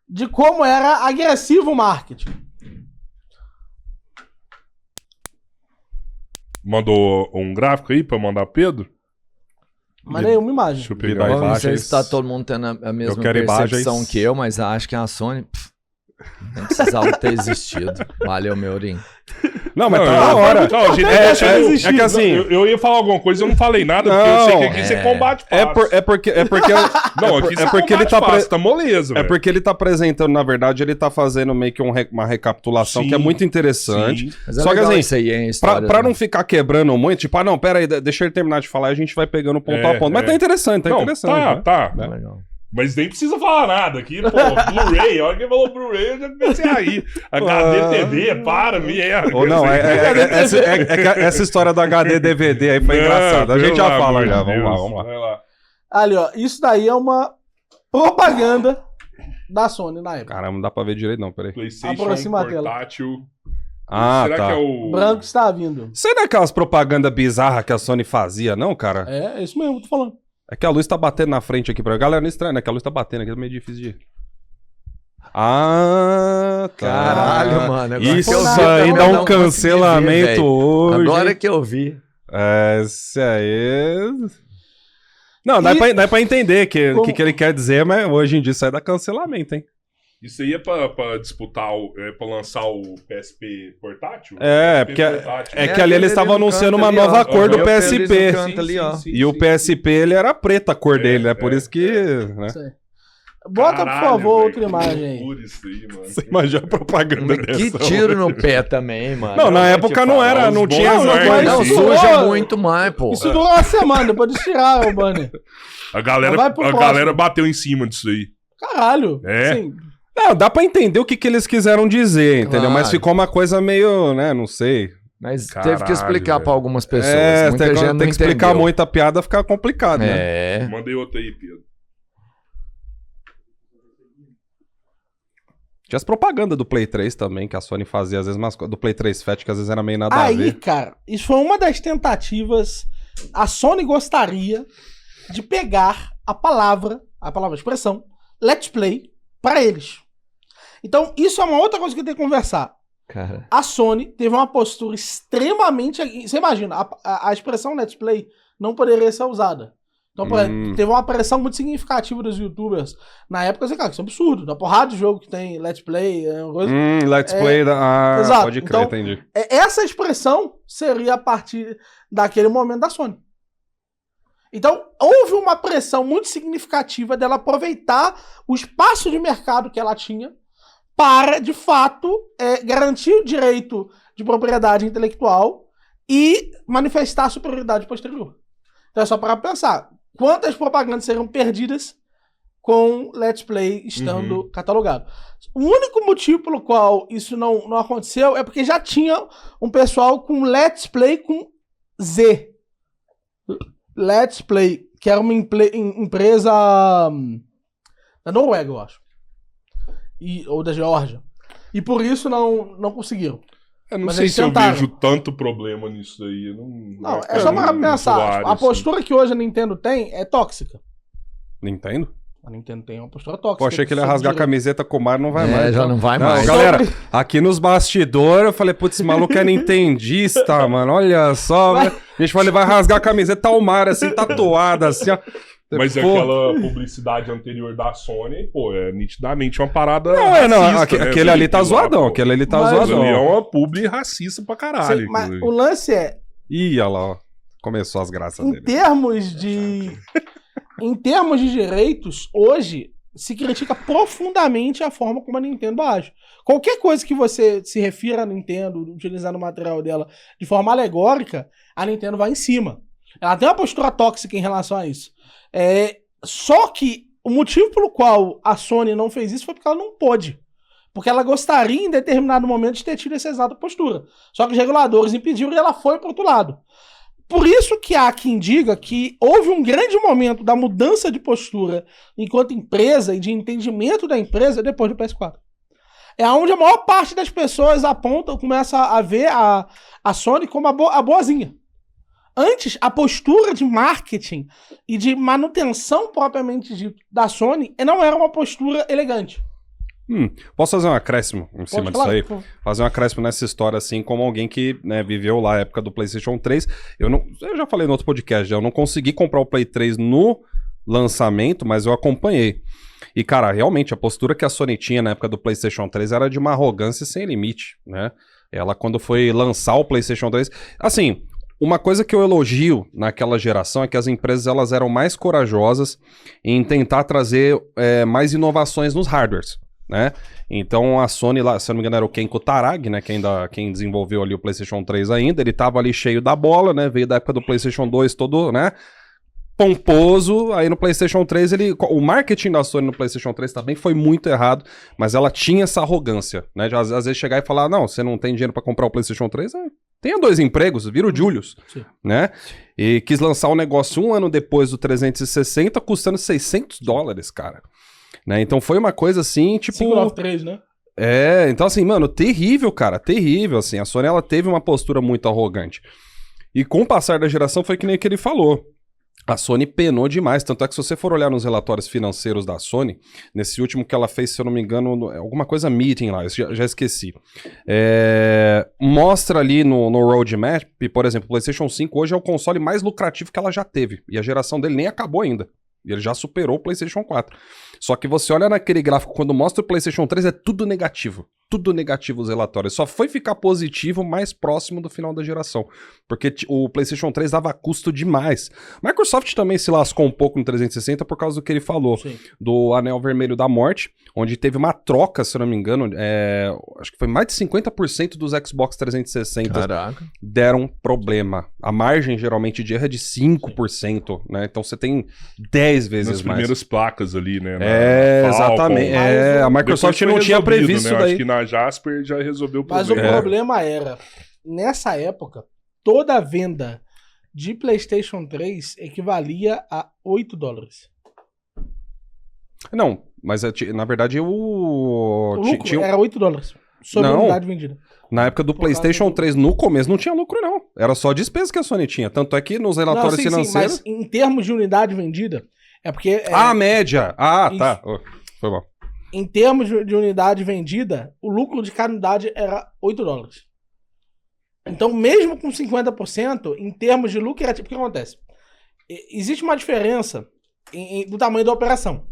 de como era agressivo o marketing. Mandou um gráfico aí pra eu mandar pro Pedro? Mandei uma imagem. Deixa eu pegar. Não sei imagens. se tá todo mundo tendo a mesma quero percepção imagens. que eu, mas acho que a Sony nem precisava ter existido. Valeu, Meurinho. Não, mas Não, tá eu- na hora. Não, a gente É que assim... eu ia falar alguma coisa, eu não falei nada, porque eu sei que aqui você combate fácil. É porque Não, aqui você porque ele combate tá fácil, tá moleza, É velho. porque ele tá apresentando, na verdade, ele tá fazendo meio que uma recapitulação Sim, que é muito interessante. sim. Mas é Só que legal assim, isso aí, hein, a história, pra né? não ficar quebrando muito, tipo, não, pera aí, deixa ele terminar de falar e a gente vai pegando ponto a ponto. Mas tá interessante, tá Não, interessante. né? tá. É legal. Mas nem precisa falar nada aqui, pô. Blu-ray, a hora que ele falou Blu-ray, eu já comecei a rir. HD TV, para, merda. Ou não, essa história do HD DVD aí foi engraçada. A gente já fala já, vamos lá. Vai lá. Ali, ó, isso daí é uma propaganda da Sony na época. Caramba, não dá pra ver direito não, peraí. PlayStation Aproxima a tela. portátil. Ah, Será tá. que é o... Branco está vindo. Isso não é aquelas propagandas bizarras que a Sony fazia, não, cara? É isso mesmo, tô falando. É que a luz tá batendo na frente aqui pra galera, não estranha, né? Que a luz tá batendo aqui, é meio difícil de... Ah, tá. Caralho, mano. agora Isso que eu vi, aí eu dá não um consegui cancelamento ver, velho. hoje. Agora que eu vi. Esse aí... Não, dá pra entender o que ele quer dizer, mas hoje em dia isso aí dá cancelamento, hein? Isso aí é pra disputar, pra lançar o PSP portátil? É, PSP porque portátil. é que ali eles estavam no anunciando canto uma ali, nova ó. cor do Eu vi eles no PSP. canto ali, ó. E o PSP, ele era preto a cor dele, né? Por isso que... né? Isso aí. Bota, Caralho, por favor, velho, outra que imagem aí. loucura isso aí, mano. Você imagina a propaganda Que dessa. tiro no pé também, mano. Não, na Eu vou época te não falar. era, os não bons tinha... banner, Não, Isso suja durou- muito mais, pô. Isso durou uma semana, depois de tirar o banner. A galera, Vai pro a próximo. galera bateu em cima disso aí. Caralho. É? Assim, Não, dá pra entender o que eles quiseram dizer, entendeu? Claro. Mas ficou uma coisa meio, né, não sei. Mas teve Caralho, que explicar velho. pra algumas pessoas. É, Muita tem gente que não explicar entendeu. muito a piada, fica complicado, né? É. Mandei outra aí, Pedro. Tinha as propagandas do Play 3 também, que a Sony fazia, às vezes, mas do Play 3 Fat, que às vezes era meio nada a aí, ver. cara, isso foi uma das tentativas. A Sony gostaria de pegar a expressão, Let's Play, para eles. Então, isso é uma outra coisa que eu tenho que conversar. Cara. A Sony teve uma postura extremamente... Você imagina, a expressão Let's Play não poderia ser usada. Então, por exemplo, teve uma pressão muito significativa dos youtubers. Na época, você, cara, isso é um absurdo. Na porrada de jogo que tem Let's Play, é uma coisa... Let's Play da... Ah, exato. pode crer, Então, entendi. Essa expressão seria a partir daquele momento da Sony. Então, houve uma pressão muito significativa dela aproveitar o espaço de mercado que ela tinha para, de fato, garantir o direito de propriedade intelectual e manifestar a superioridade posterior. Então é só para pensar, quantas propagandas seriam perdidas com Let's Play estando catalogado. O único motivo pelo qual isso não aconteceu é porque já tinha um pessoal com Let's Play com Z. Let's Play, que era uma empresa da Noruega, eu acho. Ou da Geórgia. E por isso não conseguiram. Eu não Mas sei eles se eu tentaram. vejo tanto problema nisso daí. Não, é só para pensar. A postura que hoje a Nintendo tem é tóxica. Nintendo? A Nintendo tem uma postura tóxica. Pô, achei que ele ia sobre rasgar a direito. camiseta com o Mario, não vai É, mais. já então. não vai Não, mais. galera, aqui nos bastidores eu falei, putz, esse maluco é nintendista, mano, olha só. A gente falou, ele vai rasgar a camiseta, tá o Mario assim, tatuada, assim, ó. Mas Pô. aquela publicidade anterior da Sony, pô, é nitidamente uma parada Não, racista, né? aquele ali tá Lá, zoadão, pô. aquele ali tá Mas- zoadão. Ali é uma publi racista pra caralho. Sim, mas inclusive. o lance é, Ih, olha lá, ó. Começou as graças em dele. termos de... em termos de direitos, hoje se critica profundamente a forma como a Nintendo age. Qualquer coisa que você se refira à Nintendo, utilizando o material dela de forma alegórica, a Nintendo vai em cima. Ela tem uma postura tóxica em relação a isso. Só que o motivo pelo qual a Sony não fez isso foi porque ela não pôde. Porque ela gostaria, em determinado momento, de ter tido essa exata postura. Só que os reguladores impediram e ela foi para outro lado. Por isso que há quem diga que houve um grande momento da mudança de postura enquanto empresa e de entendimento da empresa depois do PS4. É onde a maior parte das pessoas começa a ver a Sony como a boazinha. Antes, a postura de marketing e de manutenção propriamente da Sony não era uma postura elegante. Posso fazer um acréscimo em cima Pode disso falar, aí? por favor. Fazer um acréscimo nessa história, assim, como alguém que, né, viveu lá a época do PlayStation 3. Eu já falei no outro podcast, eu não consegui comprar o Play 3 no lançamento, mas eu acompanhei. E, cara, realmente, a postura que a Sony tinha na época do PlayStation 3 era de uma arrogância sem limite, né? Ela, quando foi lançar o PlayStation 3... Assim, uma coisa que eu elogio naquela geração é que as empresas elas eram mais corajosas em tentar trazer mais inovações nos hardwares, né? Então a Sony lá, se eu não me engano era o Ken Kutaragi, né, quem desenvolveu ali o PlayStation 3 ainda, ele tava ali cheio da bola, né, veio da época do PlayStation 2 todo, né, pomposo, aí no PlayStation 3 o marketing da Sony no PlayStation 3 também foi muito errado, mas ela tinha essa arrogância, né, de às vezes chegar e falar, não, você não tem dinheiro pra comprar o PlayStation 3, tenha 2 empregos, vira o Julius, Sim. né, e quis lançar o negócio 1 ano depois do 360, custando $600, cara. Né? Então foi uma coisa assim, tipo... 593, né? Então assim, mano, terrível, cara, terrível, assim. A Sony, ela teve uma postura muito arrogante. E com o passar da geração foi que nem que ele falou. A Sony penou demais, tanto é que se você for olhar nos relatórios financeiros da Sony, nesse último que ela fez, se eu não me engano, alguma coisa meeting lá, eu já esqueci. Mostra ali no roadmap, por exemplo, o PlayStation 5 hoje é o console mais lucrativo que ela já teve, e a geração dele nem acabou ainda. E ele já superou o PlayStation 4. Só que você olha naquele gráfico, quando mostra o PlayStation 3, é tudo negativo. Tudo negativo os relatórios. Só foi ficar positivo mais próximo do final da geração. Porque o PlayStation 3 dava custo demais. Microsoft também se lascou um pouco no 360 por causa do que ele falou. Sim. Do Anel Vermelho da Morte, onde teve uma troca, se eu não me engano, acho que foi mais de 50% dos Xbox 360 Caraca. deram problema. A margem, geralmente, de erro é de 5%, né? Então você tem 10 vezes Nas mais. primeiras placas ali, né? Exatamente. Mas A Microsoft não tinha previsto isso né? daí. Acho que na Jasper já resolveu o Mas problema. o problema era, nessa época, toda a venda de PlayStation 3 equivalia a $8. Não, mas na verdade O lucro era $8 sobre a Não. unidade vendida. na época do Por causa PlayStation do- 3, no começo, não tinha lucro, não. Era só despesa que a Sony tinha. Tanto é que nos relatórios Sim, financeiros. mas em termos de unidade vendida, é porque... A média! Ah, Isso. tá. Foi bom. Em termos de unidade vendida, o lucro de cada unidade era $8. Então, mesmo com 50%, em termos de lucrativo, o que acontece? Existe uma diferença do tamanho da operação.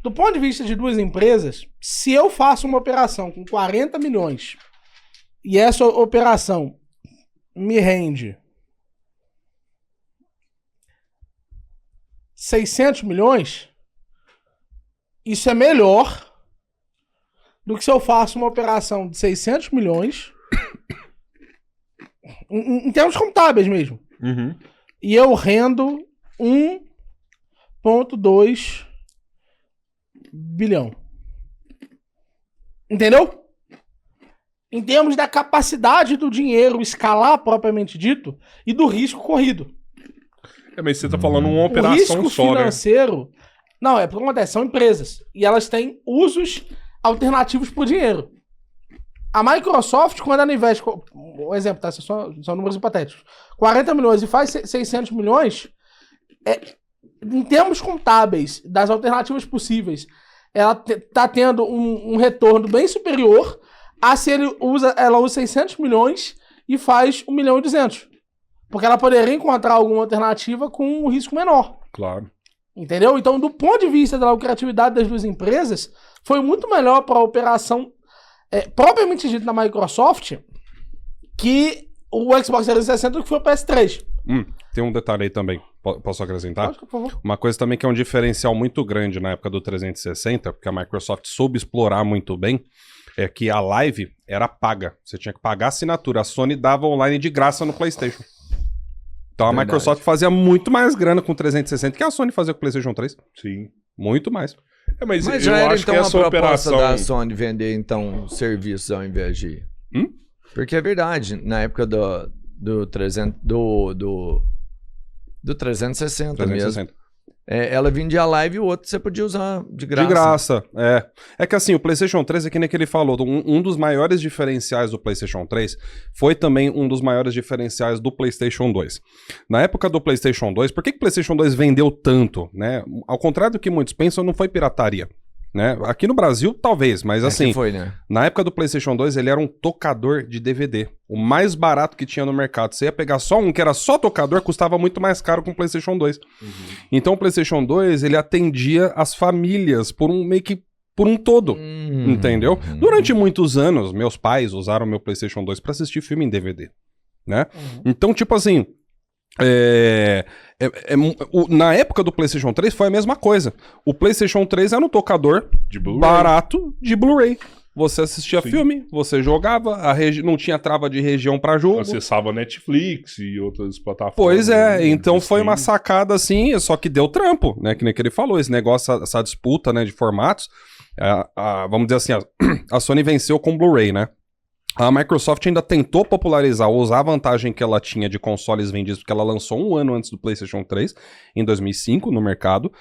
Do ponto de vista de duas empresas, se eu faço uma operação com 40 milhões e essa operação me rende 600 milhões, isso é melhor do que se eu faço uma operação de 600 milhões em termos contábeis mesmo. Uhum. E eu rendo 1,2 bilhão. Entendeu? Em termos da capacidade do dinheiro escalar propriamente dito e do risco corrido. Mas você tá falando uma O operação risco só, né? financeiro... Não, é porque acontece, são empresas. E elas têm usos alternativos pro dinheiro. A Microsoft, quando ela investe... Um exemplo, tá? São números hipotéticos. 40 milhões e faz 600 milhões... em termos contábeis, das alternativas possíveis, ela tá tendo um retorno bem superior a se ela usa 600 milhões e faz 1,2 milhão. Porque ela poderia encontrar alguma alternativa com um risco menor. Claro. Entendeu? Então, do ponto de vista da lucratividade das duas empresas, foi muito melhor para a operação propriamente dita da Microsoft que o Xbox 360 do que foi o PS3. Tem um detalhe aí também. Posso acrescentar? Lógico, por favor. Uma coisa também que é um diferencial muito grande na época do 360, porque a Microsoft soube explorar muito bem, é que a live era paga. Você tinha que pagar a assinatura. A Sony dava online de graça no PlayStation. Então a Verdade. Microsoft fazia muito mais grana com o 360 que a Sony fazia com o PlayStation 3. Sim. Muito mais. Mas Mas eu já era acho então que a essa proposta operação... da Sony vender então serviços ao invés de... Porque é verdade, na época do 360 mesmo. Ela vendia a live e o outro você podia usar de graça. De graça, é. É que assim, o PlayStation 3 é que nem que ele falou, um dos maiores diferenciais do PlayStation 3 foi também um dos maiores diferenciais do PlayStation 2. Na época do PlayStation 2, por que o PlayStation 2 vendeu tanto, né? Ao contrário do que muitos pensam, não foi pirataria. né? Aqui no Brasil, talvez, mas assim, foi, né? na época do PlayStation 2, ele era um tocador de DVD. O mais barato que tinha no mercado. Você ia pegar só um que era só tocador, custava muito mais caro que o PlayStation 2. Então o PlayStation 2, ele atendia as famílias meio que por um todo, entendeu? Durante muitos anos, meus pais usaram meu PlayStation 2 pra assistir filme em DVD, né? Então, tipo assim, na época do PlayStation 3 foi a mesma coisa. O PlayStation 3 era um tocador barato de Blu-ray. Você assistia filme, você jogava, não tinha trava de região pra jogo. Acessava Netflix e outras plataformas. Pois é, então foi uma sacada assim, só que deu trampo, né? Que nem que ele falou, esse negócio, essa disputa, né, de formatos. Vamos dizer assim, a Sony venceu com Blu-ray, né? A Microsoft ainda tentou popularizar, usar a vantagem que ela tinha de consoles vendidos, porque ela lançou um ano antes do PlayStation 3, em 2005, no mercado.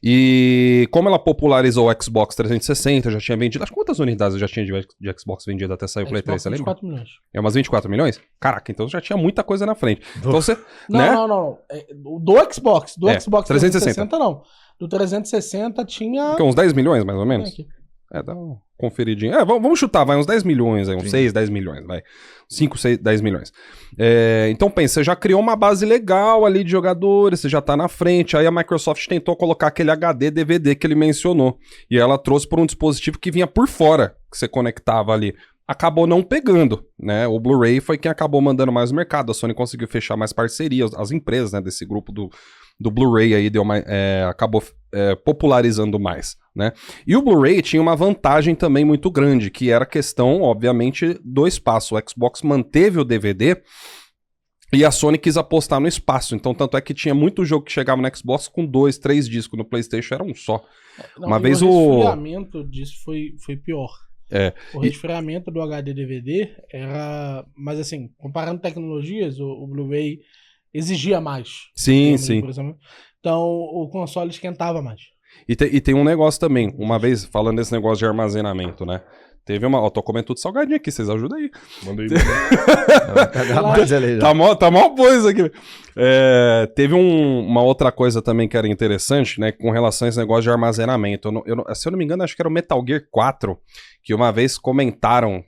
E como ela popularizou o Xbox 360, já tinha vendido... Acho que quantas unidades já tinha de Xbox vendido até sair o Play 3, você lembra? 24 milhões. É umas 24 milhões? Caraca, então já tinha muita coisa na frente. Então você... Não. Do Xbox. Do Xbox 360 não. Do 360 tinha... Uns 10 milhões, mais ou menos? Aqui. Dá uma conferidinha. Vamos chutar, vai uns 10 milhões aí, uns 6, 10 milhões, vai. 5, 6, 10 milhões. Então pensa, você já criou uma base legal ali de jogadores, você já tá na frente, aí a Microsoft tentou colocar aquele HD, DVD que ele mencionou, e ela trouxe por um dispositivo que vinha por fora, que você conectava ali. Acabou não pegando, né? O Blu-ray foi quem acabou mandando mais no mercado, a Sony conseguiu fechar mais parcerias, as empresas, né, desse grupo do Blu-ray aí acabou popularizando mais, né? E o Blu-ray tinha uma vantagem também muito grande, que era a questão, obviamente, do espaço. O Xbox manteve o DVD e a Sony quis apostar no espaço. Então, tanto é que tinha muito jogo que chegava no Xbox com 2, 3 discos. No PlayStation era um só. Uma vez o resfriamento disso foi pior. O resfriamento do HD DVD era... Mas assim, comparando tecnologias, o Blu-ray exigia mais. Sim. Então, o console esquentava mais. E tem um negócio também, uma vez, falando desse negócio de armazenamento, né? Teve uma... tô comendo tudo salgadinho aqui, vocês ajudam aí. Manda aí. Tá mó coisa aqui. Teve uma outra coisa também que era interessante, né? Com relação a esse negócio de armazenamento. Se eu não me engano, acho que era o Metal Gear 4, que uma vez comentaram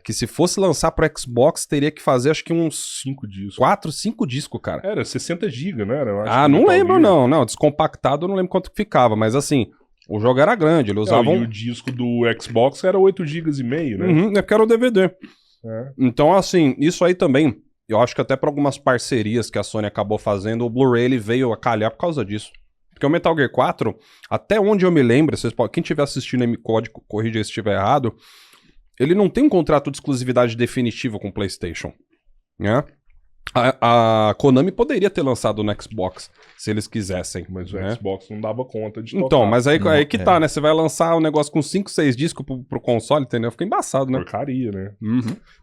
que se fosse lançar pro Xbox, teria que fazer acho que uns 5 discos. 4, 5 discos, cara. Era 60 GB, né? Não lembro não. Descompactado eu não lembro quanto que ficava, mas assim... O jogo era grande, ele usava... E o disco do Xbox era 8,5 GB, né? É porque era o DVD. Então, assim, isso aí também, eu acho que até para algumas parcerias que a Sony acabou fazendo, o Blu-ray ele veio a calhar por causa disso. Porque o Metal Gear 4, até onde eu me lembro, quem estiver assistindo aí, corrija se estiver errado, ele não tem um contrato de exclusividade definitivo com o PlayStation, né? A Konami poderia ter lançado no Xbox, se eles quisessem. Mas o Xbox não dava conta de tocar. Então, mas aí que tá, né? Você vai lançar um negócio com 5, 6 discos pro console, entendeu? Fica embaçado, né? Porcaria, né?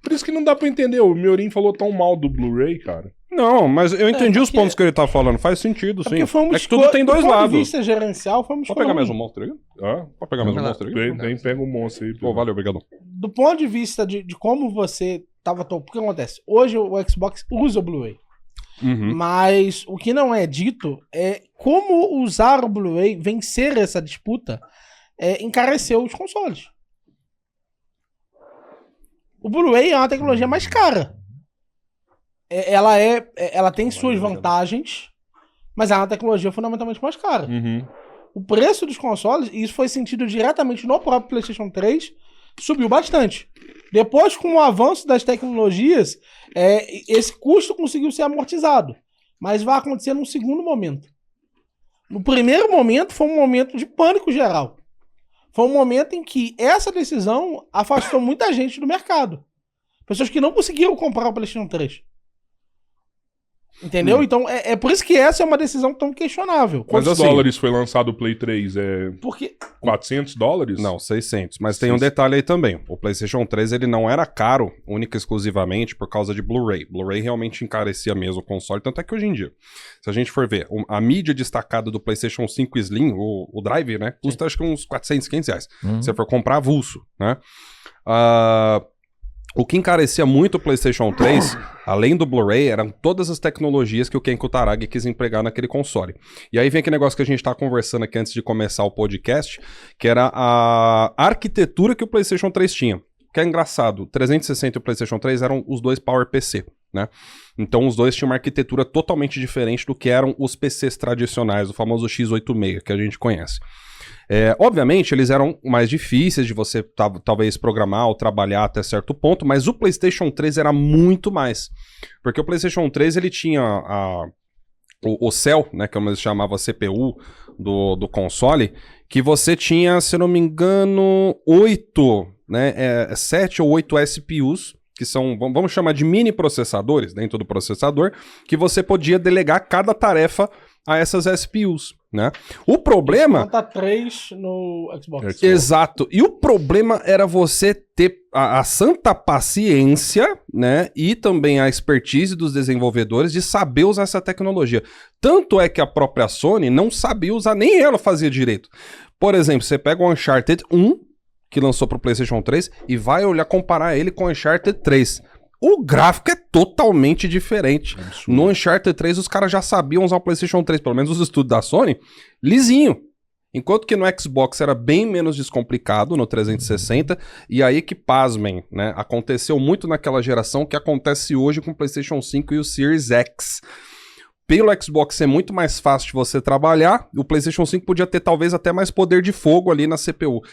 Por isso que não dá pra entender. O Miorin falou tão mal do Blu-ray, cara. Não, mas eu entendi os pontos que ele tá falando. Faz sentido, sim. É que tudo tem dois lados. Do ponto de vista gerencial, foi uma escolha. Pode pegar mais um monstro aí? Pode pegar mais um monstro aí? Pega um monstro aí. Valeu, obrigado. Do ponto de vista de como você tava... O que acontece? Hoje o Xbox usa o Blu-ray. Mas o que não é dito é como usar o Blu-ray, vencer essa disputa, encareceu os consoles. O Blu-ray é uma tecnologia mais cara. Ela tem suas vantagens, mas é uma tecnologia fundamentalmente mais cara. O preço dos consoles, e isso foi sentido diretamente no próprio PlayStation 3, subiu bastante. Depois, com o avanço das tecnologias, esse custo conseguiu ser amortizado. Mas vai acontecer num segundo momento. No primeiro momento, foi um momento de pânico geral. Foi um momento em que essa decisão afastou muita gente do mercado. Pessoas que não conseguiram comprar o PlayStation 3. Entendeu? Então, é por isso que essa é uma decisão tão questionável. Quantos dólares foi lançado o Play 3? Porque... $400? Não, 600. Mas tem um detalhe aí também. O PlayStation 3, ele não era caro, única e exclusivamente, por causa de Blu-ray. Blu-ray realmente encarecia mesmo o console, tanto é que hoje em dia, se a gente for ver, a mídia destacada do PlayStation 5 Slim, o Drive, né, custa acho que uns 400, 500 reais. Se você for comprar avulso, né? O que encarecia muito o PlayStation 3, além do Blu-ray, eram todas as tecnologias que o Ken Kutaragi quis empregar naquele console. E aí vem aquele negócio que a gente tá conversando aqui antes de começar o podcast, que era a arquitetura que o PlayStation 3 tinha. Que é engraçado, o 360 e o PlayStation 3 eram os dois PowerPC, né? Então os dois tinham uma arquitetura totalmente diferente do que eram os PCs tradicionais, o famoso x86 que a gente conhece. Obviamente, eles eram mais difíceis de você talvez programar ou trabalhar até certo ponto, mas o PlayStation 3 era muito mais. Porque o PlayStation 3 ele tinha o Cell, né, que eles chamavam a CPU do console, que você tinha, se não me engano, 7 ou 8 SPUs, que são, vamos chamar de mini processadores dentro do processador, que você podia delegar cada tarefa a essas SPUs, né? O problema... Conta 3 no Xbox. Exato. E o problema era você ter a santa paciência, né? E também a expertise dos desenvolvedores de saber usar essa tecnologia. Tanto é que a própria Sony não sabia usar, nem ela fazia direito. Por exemplo, você pega o Uncharted 1, que lançou pro PlayStation 3, e vai olhar, comparar ele com o Uncharted 3. O gráfico é totalmente diferente. Absurdo. No Uncharted 3, os caras já sabiam usar o PlayStation 3, pelo menos os estudos da Sony, lisinho. Enquanto que no Xbox era bem menos descomplicado, no 360, e aí que, pasmem, né? Aconteceu muito naquela geração que acontece hoje com o PlayStation 5 e o Series X. Pelo Xbox ser muito mais fácil de você trabalhar, o PlayStation 5 podia ter talvez até mais poder de fogo ali na CPU.